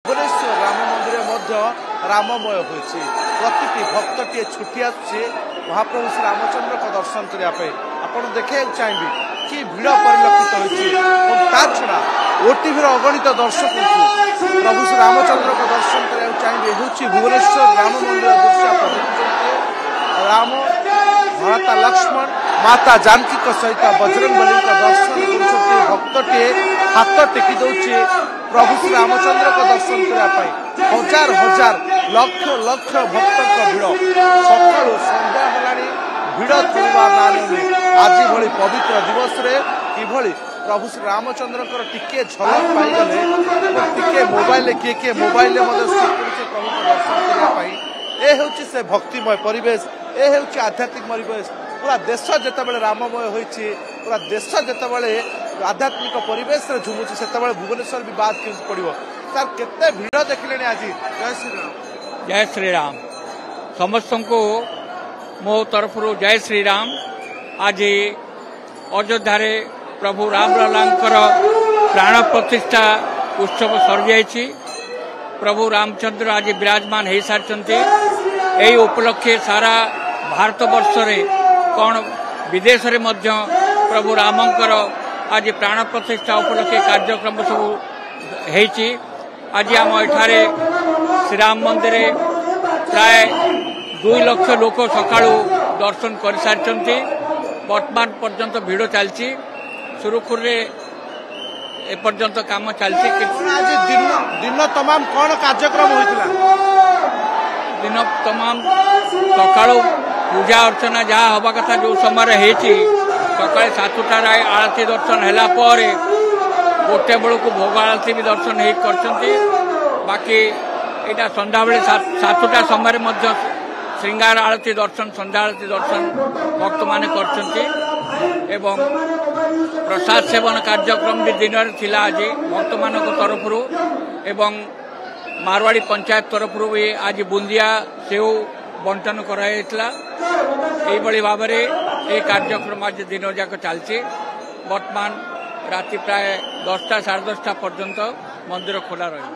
भुवनेश्वर राम मंदिर राममय होती प्रति भक्तटे छुटी आसुचे महाप्रभु श्री रामचंद्र को दर्शन करने आपड़ देखा चाहिए कि भिड़ परिलक्षित होता छड़ा ओटीवी अगणित दर्शक प्रभु श्री रामचंद्र को दर्शन करने चाहिए हूँ भुवनेश्वर राम मंदिर दृश्य राम भरता लक्ष्मण माता जानकी सहित बजरंगबली दर्शन कर भक्तटे हाथ टेकी दौचे प्रभु श्री रामचंद्र को दर्शन करने हजार हजार लक्ष लक्ष भक्त भिड़ सका संध्या भिड़ थोड़ा ना आज भली पवित्र दिवस कि प्रभु श्री रामचंद्र टिके झलक पाईगले टिके मोबाइल किए मोबाइल प्रभु को दर्शन करने ये हूँ से भक्तिमय परिवेश ये हूँ आध्यात्मिक परिवेश पूरा देश जिते राममय होती पूरा देश जिते आध्यात्मिक परिवेश झुमुची से भुवनेश्वर भी बात क्यों पड़ो तार केते भिड़ देखिले आज। जय श्री राम। जय श्री राम समस्त को मो तरफ जय श्री राम। आज अयोध्या प्रभु रामललांकर प्राण प्रतिष्ठा उत्सव सर जाइछि। प्रभु रामचंद्र आज विराजमान हो सारी यही उपलक्षे सारा भारत वर्ष रे कौन विदेश रे मध्य प्रभु रामंकर आज प्राण प्रतिष्ठा उपलक्षे कार्यक्रम सब होइछि। आज आम एठारे श्रीराम मंदिर प्राय 2 लाख लोक सकाळु दर्शन कर सारी वर्तमान पर्यंत भिड़ चलती सुरुखुर एपर्यंत काम चलती। आज दिन तमाम कौन कार्यक्रम होइतिला? दिन तमाम सकाळु पूजा अर्चना जहाँ हवा कथा जो समय होती सका 7टार आरती दर्शन है गोटे बेलू भोग आरती भी दर्शन कर बाकी यहाँ संध्या बेले 7टा समय श्रृंगार आरती दर्शन संध्या आरती दर्शन भक्त मान कर प्रसाद सेवन कार्यक्रम भी दिन में थिला आज भक्त मान तरफ एवं मारवाड़ी पंचायत तरफ भी आज बुंदिया सेव बंटन कराइला। यही भाव में ये कार्यक्रम आज दिन जाक चलती। वर्तमान राति प्राय 10टा 10:30 पर्यंत मंदिर खोला रही।